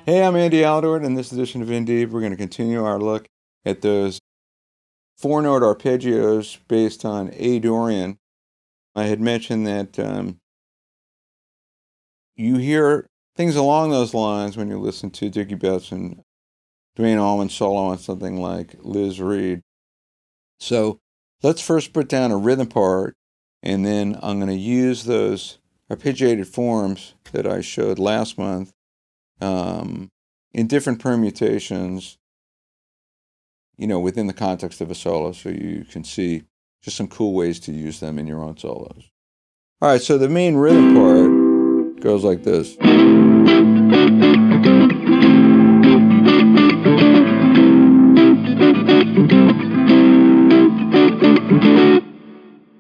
Hey, I'm Andy Aledort. In this edition of In Deep, we're going to continue our look at those four-note arpeggios based on A Dorian. I had mentioned that you hear things along those lines when you listen to Dickie Betts and Duane Allman solo on something like Liz Reed. So let's first put down a rhythm part, and then I'm going to use those arpeggiated forms that I showed last month in different permutations, within the context of a solo, so you can see just some cool ways to use them in your own solos. All right, so the main rhythm part goes like this.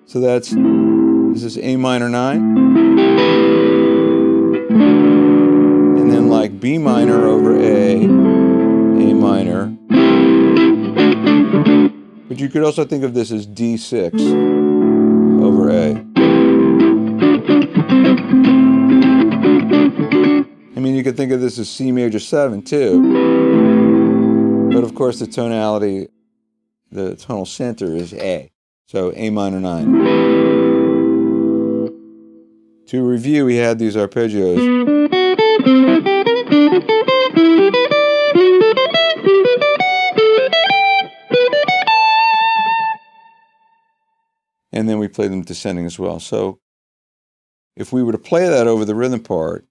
So this is A minor 9. And then like B minor over A minor. But you could also think of this as D6 over A. I mean, you could think of this as C major 7 too. But of course the tonality, the tonal center is A. So A minor 9. To review, we had these arpeggios. And then we played them descending as well. So if we were to play that over the rhythm part,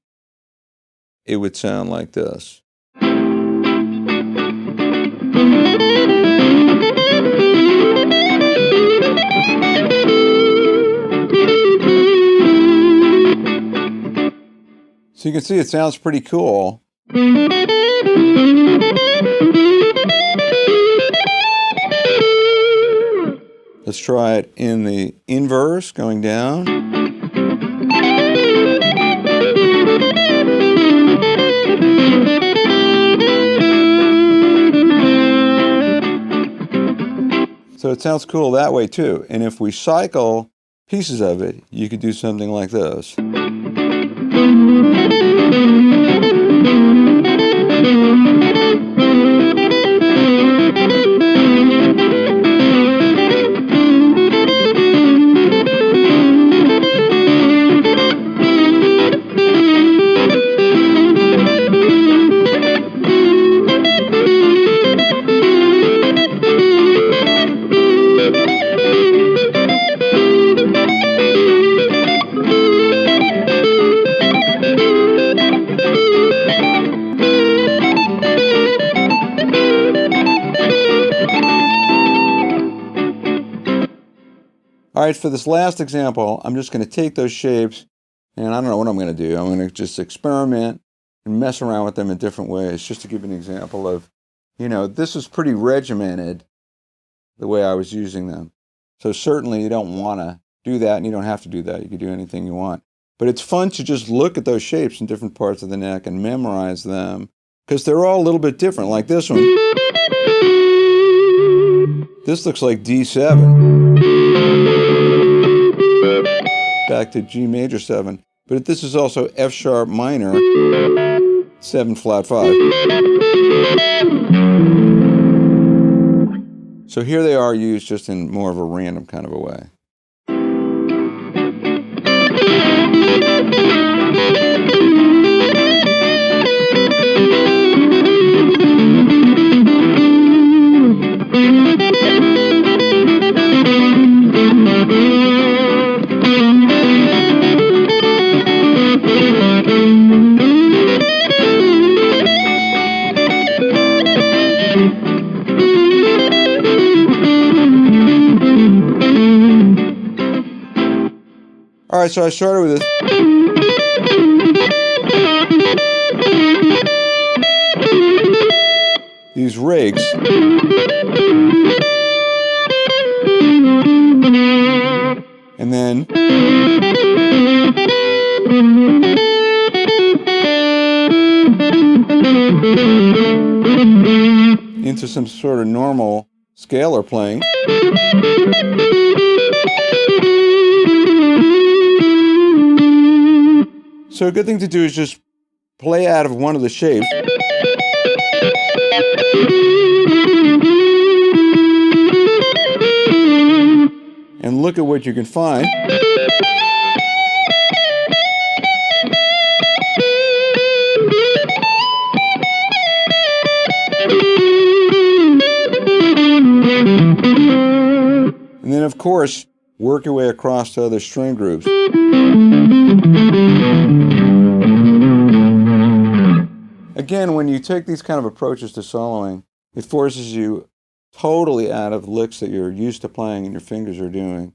it would sound like this. So you can see it sounds pretty cool. Let's try it in the inverse, going down. So it sounds cool that way too. And if we cycle pieces of it, you could do something like this. All right, for this last example, I'm just going to take those shapes, and I don't know what I'm going to do. I'm going to just experiment and mess around with them in different ways, just to give an example of, this is pretty regimented, the way I was using them. So certainly you don't want to do that, and you don't have to do that. You can do anything you want. But it's fun to just look at those shapes in different parts of the neck and memorize them, because they're all a little bit different, like this one. This looks like D7. Back to G major 7. But this is also F sharp minor 7 flat 5. So here they are used just in more of a random kind of a way. All right, so I started with this. These rigs. And then into some sort of normal scalar playing. So a good thing to do is just play out of one of the shapes. And look at what you can find. And then, of course, work your way across to other string groups. Again, when you take these kind of approaches to soloing, it forces you totally out of licks that you're used to playing and your fingers are doing.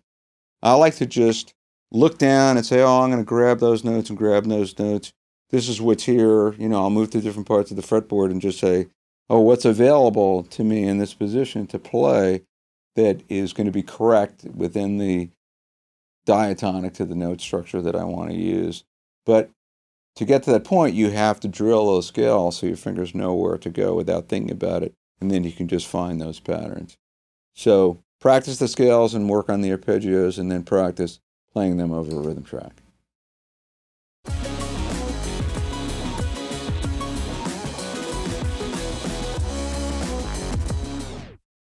I like to just look down and say, oh, I'm going to grab those notes and grab those notes. This is what's here. You know, I'll move to different parts of the fretboard and just say, oh, what's available to me in this position to play that is going to be correct within the diatonic to the note structure that I want to use. But to get to that point, you have to drill those scales so your fingers know where to go without thinking about it, and then you can just find those patterns. So practice the scales and work on the arpeggios, and then practice playing them over a rhythm track.